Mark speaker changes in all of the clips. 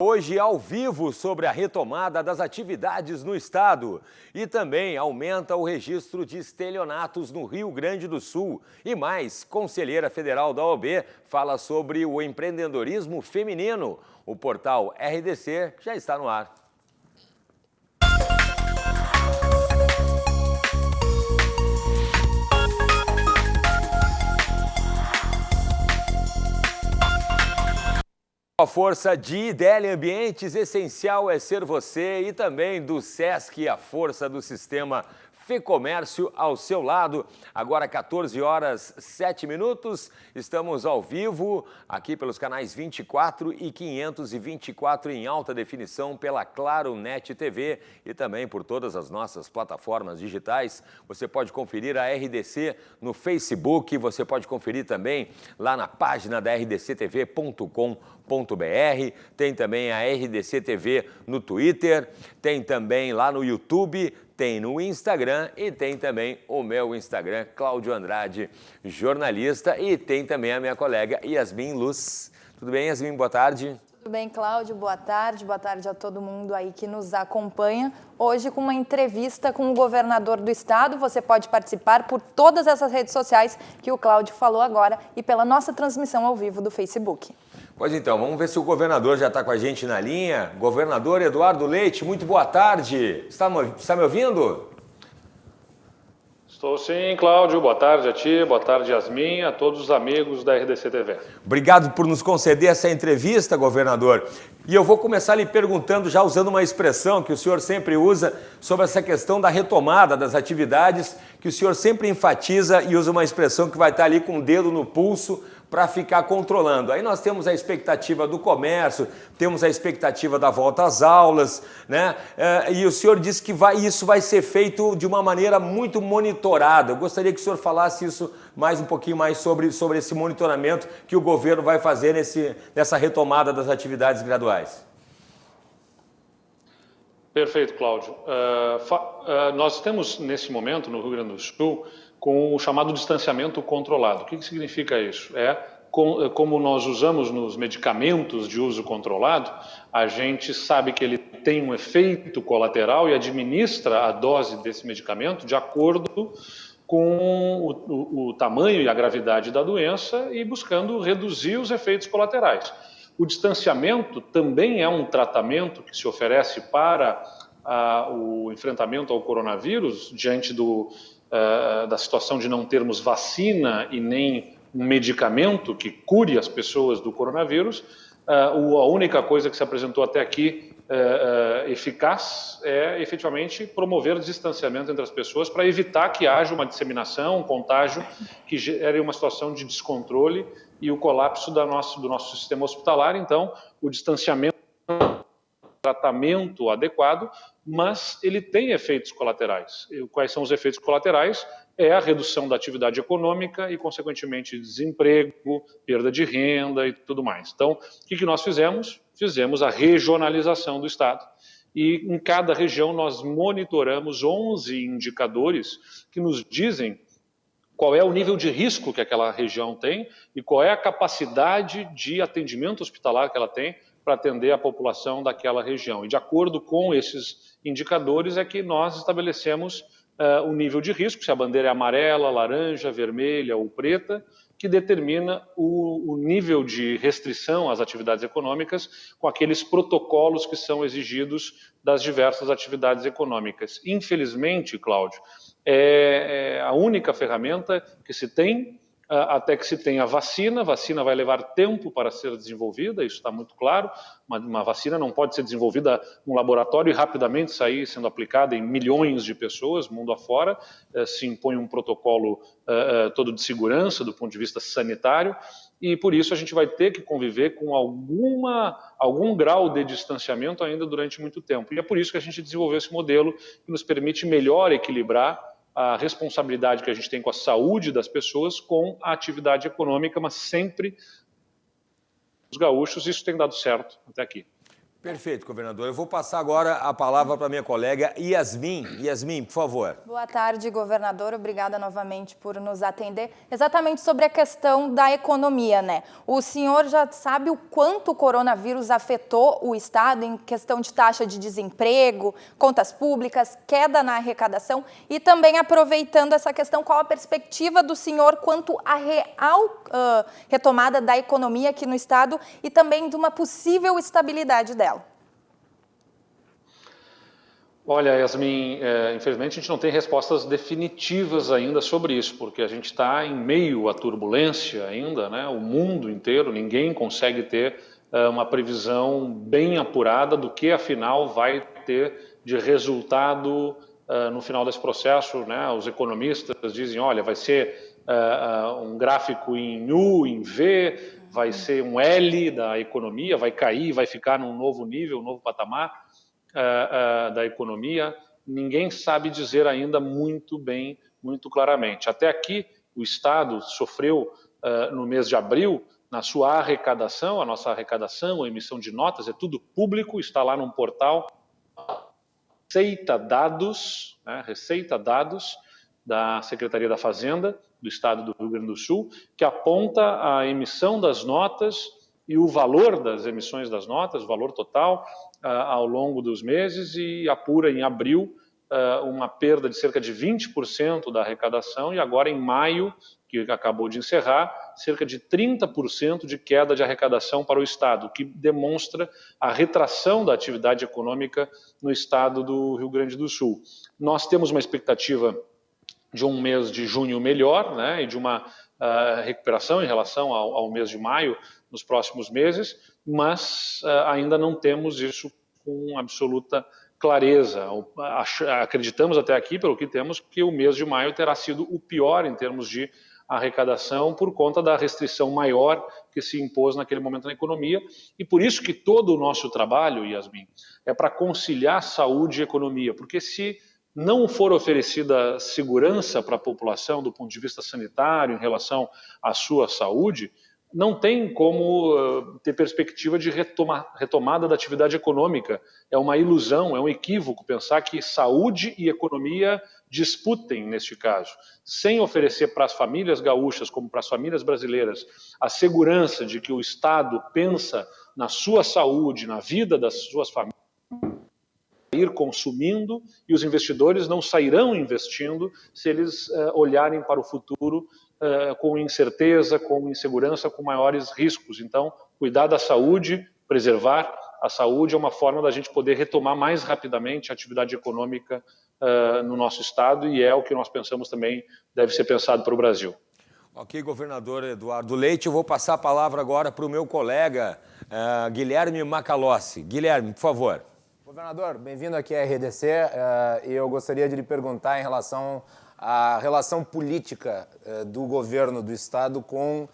Speaker 1: Hoje ao vivo sobre a retomada das atividades no estado e também aumenta o registro de estelionatos no Rio Grande do Sul. E mais, conselheira federal da OAB fala sobre o empreendedorismo feminino. O portal RDC já está no ar. A força de IDEL Ambientes, essencial é ser você, e também do SESC, a força do sistema FEComércio ao seu lado. Agora 14 horas 7 minutos, estamos ao vivo aqui pelos canais 24 e 524 em alta definição pela Claro Net TV e também por todas as nossas plataformas digitais. Você pode conferir a RDC no Facebook, você pode conferir também lá na página da rdctv.com.br. Tem também a RDC TV no Twitter, tem também lá no YouTube, tem no Instagram e tem também o meu Instagram, Cláudio Andrade, jornalista, e tem também a minha colega Yasmin Luz. Tudo bem, Yasmin? Boa tarde.
Speaker 2: Tudo bem, Cláudio? Boa tarde a todo mundo aí que nos acompanha. Hoje com uma entrevista com o governador do estado. Você pode participar por todas essas redes sociais que o Cláudio falou agora e pela nossa transmissão ao vivo do Facebook.
Speaker 1: Pois então, vamos ver se o governador já está com a gente na linha. Governador Eduardo Leite, muito boa tarde. Está me ouvindo?
Speaker 3: Estou sim, Cláudio. Boa tarde a ti, boa tarde, Yasmin, a todos os amigos da RDC TV.
Speaker 1: Obrigado por nos conceder essa entrevista, governador. E eu vou começar lhe perguntando, já usando uma expressão que o senhor sempre usa, sobre essa questão da retomada das atividades, que o senhor sempre enfatiza e usa uma expressão que vai estar ali com o dedo no pulso para ficar controlando. Aí nós temos a expectativa do comércio, temos a expectativa da volta às aulas, né? E o senhor disse que isso vai ser feito de uma maneira muito monitorada. Eu gostaria que o senhor falasse isso um pouquinho mais sobre esse monitoramento que o governo vai fazer nessa retomada das atividades graduais.
Speaker 3: Perfeito, Cláudio. Nós temos, nesse momento, no Rio Grande do Sul, com o chamado distanciamento controlado. O que significa isso? Como nós usamos nos medicamentos de uso controlado, a gente sabe que ele tem um efeito colateral e administra a dose desse medicamento de acordo com o tamanho e a gravidade da doença e buscando reduzir os efeitos colaterais. O distanciamento também é um tratamento que se oferece para o enfrentamento ao coronavírus diante da situação de não termos vacina e nem um medicamento que cure as pessoas do coronavírus. A única coisa que se apresentou até aqui eficaz é efetivamente promover o distanciamento entre as pessoas para evitar que haja uma disseminação, um contágio que gere uma situação de descontrole e o colapso do nosso sistema hospitalar. Então, o distanciamento tratamento adequado, mas ele tem efeitos colaterais. E quais são os efeitos colaterais? É a redução da atividade econômica e, consequentemente, desemprego, perda de renda e tudo mais. Então, o que nós fizemos? Fizemos a regionalização do Estado. E em cada região nós monitoramos 11 indicadores que nos dizem qual é o nível de risco que aquela região tem e qual é a capacidade de atendimento hospitalar que ela tem para atender a população daquela região. E de acordo com esses indicadores é que nós estabelecemos o nível de risco, se a bandeira é amarela, laranja, vermelha ou preta, que determina o nível de restrição às atividades econômicas com aqueles protocolos que são exigidos das diversas atividades econômicas. Infelizmente, Cláudio, é a única ferramenta que se tem até que se tenha vacina. A vacina vai levar tempo para ser desenvolvida, isso está muito claro. Uma vacina não pode ser desenvolvida num laboratório e rapidamente sair sendo aplicada em milhões de pessoas, mundo afora. Se impõe um protocolo todo de segurança do ponto de vista sanitário, e por isso a gente vai ter que conviver com algum grau de distanciamento ainda durante muito tempo. E é por isso que a gente desenvolveu esse modelo que nos permite melhor equilibrar a responsabilidade que a gente tem com a saúde das pessoas com a atividade econômica, mas sempre os gaúchos, isso tem dado certo até aqui.
Speaker 1: Perfeito, governador. Eu vou passar agora a palavra para minha colega Yasmin. Yasmin, por favor.
Speaker 2: Boa tarde, governador. Obrigada novamente por nos atender. Exatamente sobre a questão da economia, né? O senhor já sabe o quanto o coronavírus afetou o Estado em questão de taxa de desemprego, contas públicas, queda na arrecadação e também aproveitando essa questão, qual a perspectiva do senhor quanto à real retomada da economia aqui no Estado e também de uma possível estabilidade dela?
Speaker 3: Olha, Yasmin, infelizmente a gente não tem respostas definitivas ainda sobre isso, porque a gente está em meio à turbulência ainda, né? O mundo inteiro, ninguém consegue ter uma previsão bem apurada do que afinal vai ter de resultado no final desse processo, né? Os economistas dizem, olha, vai ser um gráfico em U, em V, vai ser um L da economia, vai cair, vai ficar num novo nível, um novo patamar da economia. Ninguém sabe dizer ainda muito bem, muito claramente. Até aqui, o Estado sofreu, no mês de abril, na sua arrecadação, a nossa arrecadação, a emissão de notas, é tudo público, está lá num portal, Receita Dados, né, Receita Dados da Secretaria da Fazenda do Estado do Rio Grande do Sul, que aponta a emissão das notas e o valor das emissões das notas, o valor total, ao longo dos meses, e apura em abril uma perda de cerca de 20% da arrecadação, e agora em maio, que acabou de encerrar, cerca de 30% de queda de arrecadação para o Estado, que demonstra a retração da atividade econômica no Estado do Rio Grande do Sul. Nós temos uma expectativa de um mês de junho melhor, né, e de uma recuperação em relação ao mês de maio nos próximos meses, mas ainda não temos isso com absoluta clareza. Acreditamos até aqui, pelo que temos, que o mês de maio terá sido o pior em termos de arrecadação por conta da restrição maior que se impôs naquele momento na economia, e por isso que todo o nosso trabalho, Yasmin, é para conciliar saúde e economia, porque se não for oferecida segurança para a população do ponto de vista sanitário em relação à sua saúde, não tem como ter perspectiva de retomada da atividade econômica. É uma ilusão, é um equívoco pensar que saúde e economia disputem neste caso. Sem oferecer para as famílias gaúchas, como para as famílias brasileiras, a segurança de que o Estado pensa na sua saúde, na vida das suas famílias, ir consumindo, e os investidores não sairão investindo se eles olharem para o futuro com incerteza, com insegurança, com maiores riscos. Então, cuidar da saúde, preservar a saúde é uma forma da gente poder retomar mais rapidamente a atividade econômica no nosso estado, e é o que nós pensamos também deve ser pensado para o Brasil.
Speaker 1: Ok, governador Eduardo Leite, eu vou passar a palavra agora para o meu colega Guilherme Macalossi. Guilherme, por favor.
Speaker 4: Governador, bem-vindo aqui à RDC, e eu gostaria de lhe perguntar em relação à relação política do governo do Estado com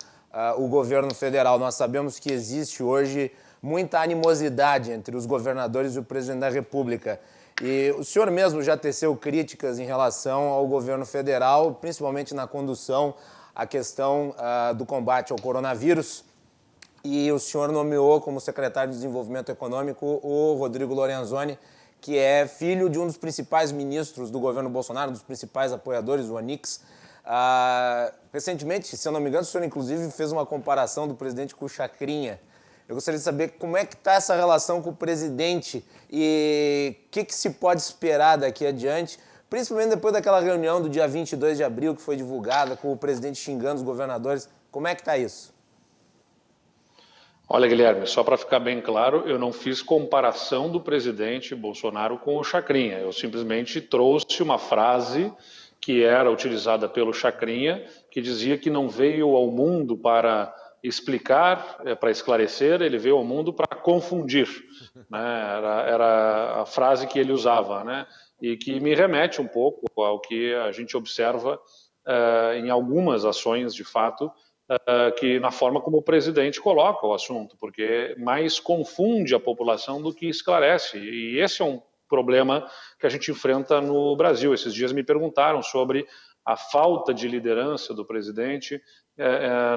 Speaker 4: o governo federal. Nós sabemos que existe hoje muita animosidade entre os governadores e o presidente da República. E o senhor mesmo já teceu críticas em relação ao governo federal, principalmente na condução à questão do combate ao coronavírus. E o senhor nomeou como secretário de Desenvolvimento Econômico o Rodrigo Lorenzoni, que é filho de um dos principais ministros do governo Bolsonaro, um dos principais apoiadores, o Onix. Recentemente, se eu não me engano, o senhor inclusive fez uma comparação do presidente com o Chacrinha. Eu gostaria de saber como é que está essa relação com o presidente e o que se pode esperar daqui adiante, principalmente depois daquela reunião do dia 22 de abril que foi divulgada com o presidente xingando os governadores. Como é que está isso?
Speaker 3: Olha, Guilherme, só para ficar bem claro, eu não fiz comparação do presidente Bolsonaro com o Chacrinha. Eu simplesmente trouxe uma frase que era utilizada pelo Chacrinha, que dizia que não veio ao mundo para explicar, para esclarecer, ele veio ao mundo para confundir. Né? Era a frase que ele usava, né? E que me remete um pouco ao que a gente observa em algumas ações, de fato, que na forma como o presidente coloca o assunto, porque mais confunde a população do que esclarece. E esse é um problema que a gente enfrenta no Brasil. Esses dias me perguntaram sobre a falta de liderança do presidente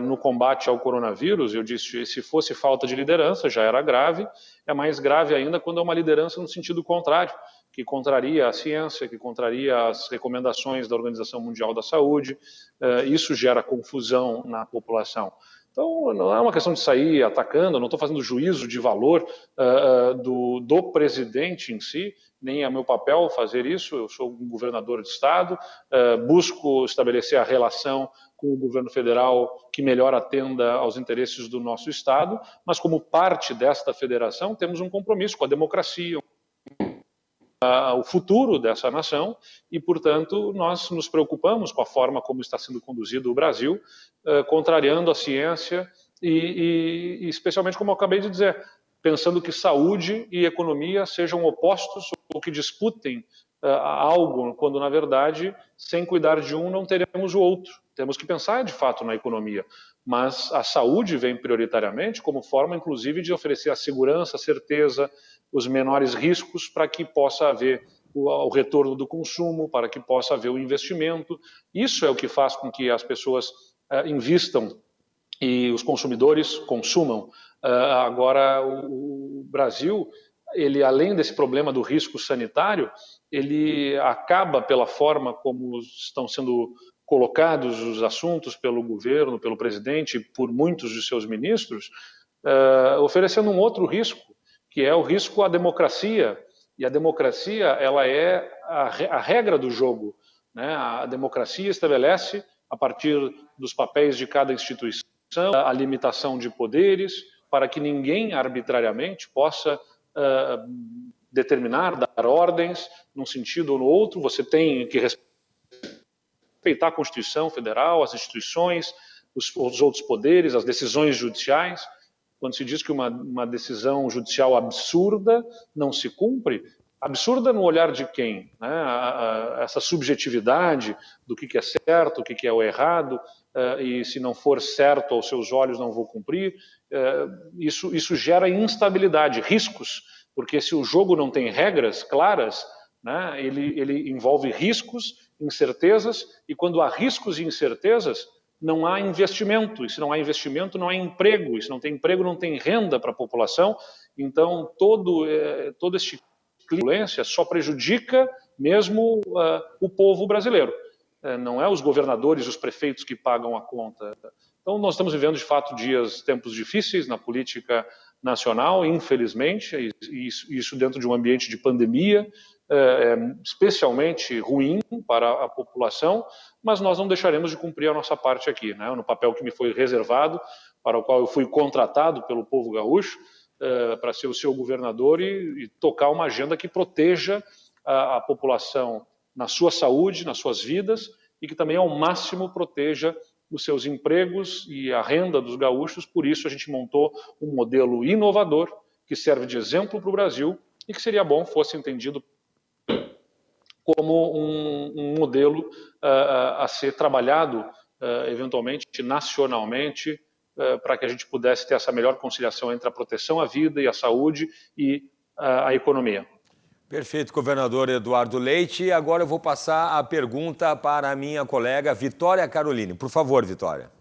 Speaker 3: no combate ao coronavírus. Eu disse, se fosse falta de liderança, já era grave, é mais grave ainda quando é uma liderança no sentido contrário, que contraria a ciência, que contraria as recomendações da Organização Mundial da Saúde. Isso gera confusão na população. Então, não é uma questão de sair atacando, não estou fazendo juízo de valor do presidente em si, nem é meu papel fazer isso. Eu sou um governador de Estado, busco estabelecer a relação com o governo federal que melhor atenda aos interesses do nosso Estado, mas como parte desta federação temos um compromisso com a democracia, o futuro dessa nação e, portanto, nós nos preocupamos com a forma como está sendo conduzido o Brasil, contrariando a ciência e especialmente, como eu acabei de dizer, pensando que saúde e economia sejam opostos ou que disputem algo, quando, na verdade, sem cuidar de um, não teremos o outro. Temos que pensar, de fato, na economia, mas a saúde vem prioritariamente como forma, inclusive, de oferecer a segurança, a certeza, os menores riscos para que possa haver o retorno do consumo, para que possa haver o investimento. Isso é o que faz com que as pessoas invistam e os consumidores consumam. Agora, o Brasil, ele, além desse problema do risco sanitário, ele acaba, pela forma como estão sendo colocados os assuntos pelo governo, pelo presidente, por muitos de seus ministros, oferecendo um outro risco, que é o risco à democracia. E a democracia, ela é a regra do jogo, né? A democracia estabelece, a partir dos papéis de cada instituição, a limitação de poderes, para que ninguém arbitrariamente possa determinar, dar ordens num sentido ou no outro. Você tem que respeitar a Constituição Federal, as instituições, os outros poderes, as decisões judiciais. Quando se diz que uma decisão judicial absurda não se cumpre, absurda no olhar de quem? Né? Essa subjetividade do que é certo, o que é o errado, e se não for certo aos seus olhos não vou cumprir. Isso gera instabilidade, riscos, porque se o jogo não tem regras claras, né, ele envolve riscos, incertezas, e quando há riscos e incertezas, não há investimento, e se não há investimento, não há emprego, e se não tem emprego, não tem renda para a população. Então, todo este violência só prejudica mesmo o povo brasileiro. Não é os governadores, os prefeitos que pagam a conta. Então, nós estamos vivendo, de fato, tempos difíceis na política nacional, infelizmente, e isso dentro de um ambiente de pandemia, especialmente ruim para a população, mas nós não deixaremos de cumprir a nossa parte aqui, né? No papel que me foi reservado, para o qual eu fui contratado pelo povo gaúcho, para ser o seu governador e tocar uma agenda que proteja a população na sua saúde, nas suas vidas, e que também ao máximo proteja os seus empregos e a renda dos gaúchos. Por isso a gente montou um modelo inovador que serve de exemplo para o Brasil e que seria bom fosse entendido como um modelo a ser trabalhado eventualmente nacionalmente, para que a gente pudesse ter essa melhor conciliação entre a proteção à vida e à saúde e a economia.
Speaker 1: Perfeito, governador Eduardo Leite. Agora eu vou passar a pergunta para a minha colega Vitória Caroline. Por favor, Vitória.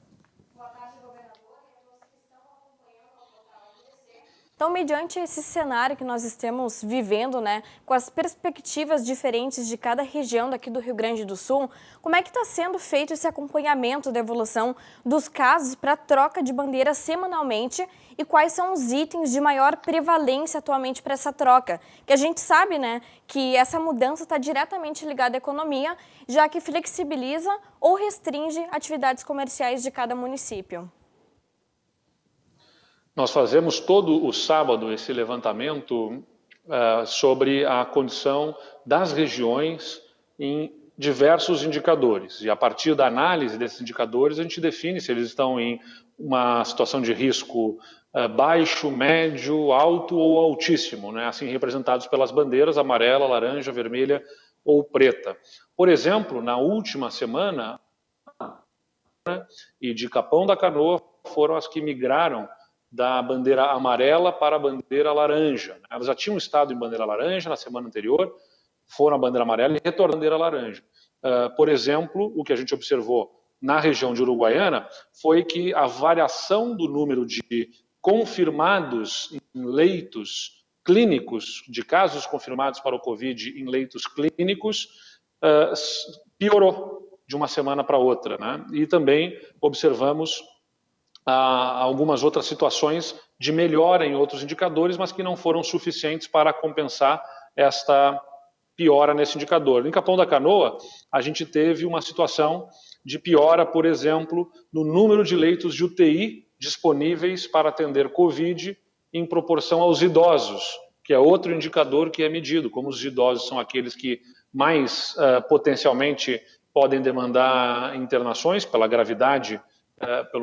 Speaker 5: Boa tarde, governador, e a todos que estão acompanhando o portal RDC. Então, mediante esse cenário que nós estamos vivendo, né, com as perspectivas diferentes de cada região daqui do Rio Grande do Sul, como é que está sendo feito esse acompanhamento da evolução dos casos para troca de bandeira semanalmente e quais são os itens de maior prevalência atualmente para essa troca? Que a gente sabe, né, que essa mudança está diretamente ligada à economia, já que flexibiliza ou restringe atividades comerciais de cada município.
Speaker 3: Nós fazemos todo o sábado esse levantamento sobre a condição das regiões em diversos indicadores. E a partir da análise desses indicadores, a gente define se eles estão em uma situação de risco baixo, médio, alto ou altíssimo, né? Assim representados pelas bandeiras amarela, laranja, vermelha ou preta. Por exemplo, na última semana, e de Capão da Canoa foram as que migraram da bandeira amarela para a bandeira laranja. Elas já tinham estado em bandeira laranja na semana anterior, foram à bandeira amarela e retornaram à bandeira laranja. Por exemplo, o que a gente observou na região de Uruguaiana foi que a variação do número de confirmados em leitos clínicos, de casos confirmados para o Covid em leitos clínicos, piorou de uma semana para outra, né? E também observamos algumas outras situações de melhora em outros indicadores, mas que não foram suficientes para compensar esta piora nesse indicador. Em Capão da Canoa, a gente teve uma situação de piora, por exemplo, no número de leitos de UTI disponíveis para atender Covid em proporção aos idosos, que é outro indicador que é medido, como os idosos são aqueles que mais potencialmente podem demandar internações pela gravidade,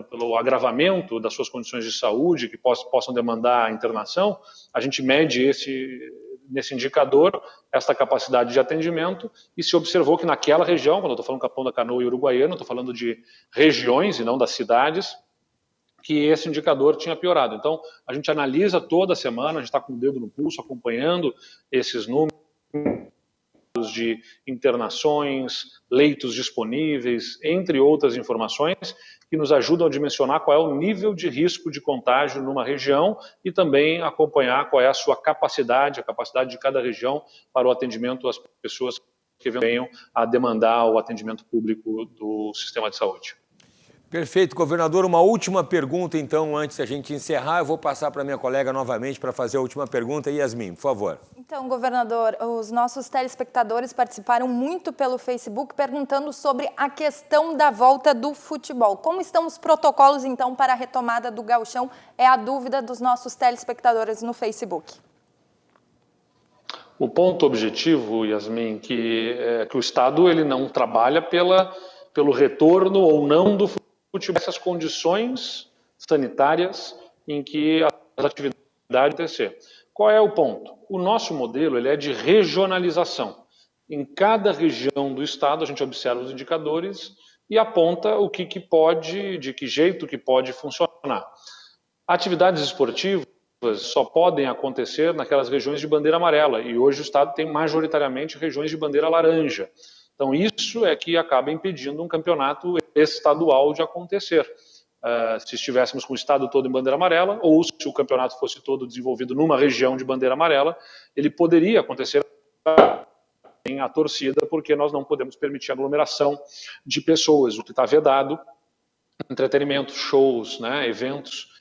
Speaker 3: pelo agravamento das suas condições de saúde, que possam demandar internação. A gente mede nesse indicador esta capacidade de atendimento e se observou que naquela região, quando eu estou falando Capão da Canoa e Uruguaiana, estou falando de regiões e não das cidades, que esse indicador tinha piorado. Então, a gente analisa toda semana, a gente está com o dedo no pulso, acompanhando esses números de internações, leitos disponíveis, entre outras informações, que nos ajudam a dimensionar qual é o nível de risco de contágio numa região e também acompanhar qual é a sua capacidade, a capacidade de cada região para o atendimento às pessoas que venham a demandar o atendimento público do sistema de saúde.
Speaker 1: Perfeito, governador. Uma última pergunta, então, antes da gente encerrar. Eu vou passar para minha colega novamente para fazer a última pergunta. Yasmin, por favor.
Speaker 2: Então, governador, os nossos telespectadores participaram muito pelo Facebook perguntando sobre a questão da volta do futebol. Como estão os protocolos, então, para a retomada do Gauchão? É a dúvida dos nossos telespectadores no Facebook.
Speaker 3: O ponto objetivo, Yasmin, que o Estado ele não trabalha pelo retorno ou não do futebol, essas condições sanitárias em que as atividades acontecer. Qual é o ponto? O nosso modelo ele é de regionalização. Em cada região do estado a gente observa os indicadores e aponta o que pode, de que jeito que pode funcionar. Atividades esportivas só podem acontecer naquelas regiões de bandeira amarela e hoje o estado tem majoritariamente regiões de bandeira laranja. Então, isso é que acaba impedindo um campeonato estadual de acontecer. Se estivéssemos com o estado todo em bandeira amarela, ou se o campeonato fosse todo desenvolvido numa região de bandeira amarela, ele poderia acontecer em a torcida, porque nós não podemos permitir aglomeração de pessoas, o que está vedado, entretenimento, shows, né, eventos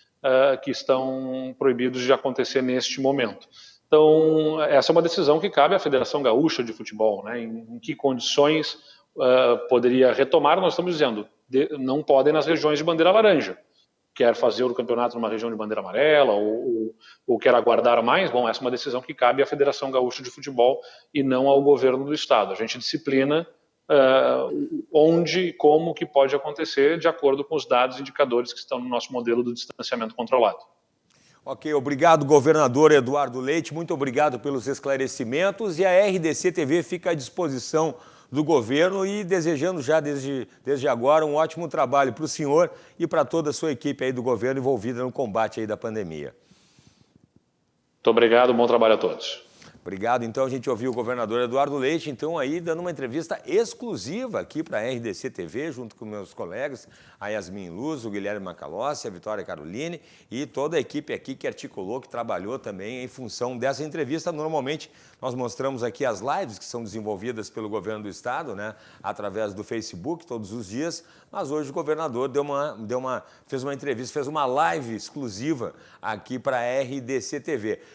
Speaker 3: que estão proibidos de acontecer neste momento. Então, essa é uma decisão que cabe à Federação Gaúcha de Futebol, né? Em que condições poderia retomar, nós estamos dizendo, não podem nas regiões de bandeira laranja. Quer fazer o campeonato numa região de bandeira amarela ou quer aguardar mais, bom, essa é uma decisão que cabe à Federação Gaúcha de Futebol e não ao governo do estado. A gente disciplina onde e como que pode acontecer de acordo com os dados e indicadores que estão no nosso modelo do distanciamento controlado.
Speaker 1: Ok, obrigado, governador Eduardo Leite, muito obrigado pelos esclarecimentos e a RDC TV fica à disposição do governo e desejando já desde agora um ótimo trabalho para o senhor e para toda a sua equipe aí do governo envolvida no combate aí da pandemia.
Speaker 3: Muito obrigado, bom trabalho a todos.
Speaker 1: Obrigado. Então, a gente ouviu o governador Eduardo Leite, então, aí dando uma entrevista exclusiva aqui para a RDC TV, junto com meus colegas, a Yasmin Luz, o Guilherme Macalossi, a Vitória Caroline e toda a equipe aqui que articulou, que trabalhou também em função dessa entrevista. Normalmente, nós mostramos aqui as lives que são desenvolvidas pelo governo do estado, né, através do Facebook, todos os dias, mas hoje o governador fez uma entrevista, fez uma live exclusiva aqui para a RDC TV.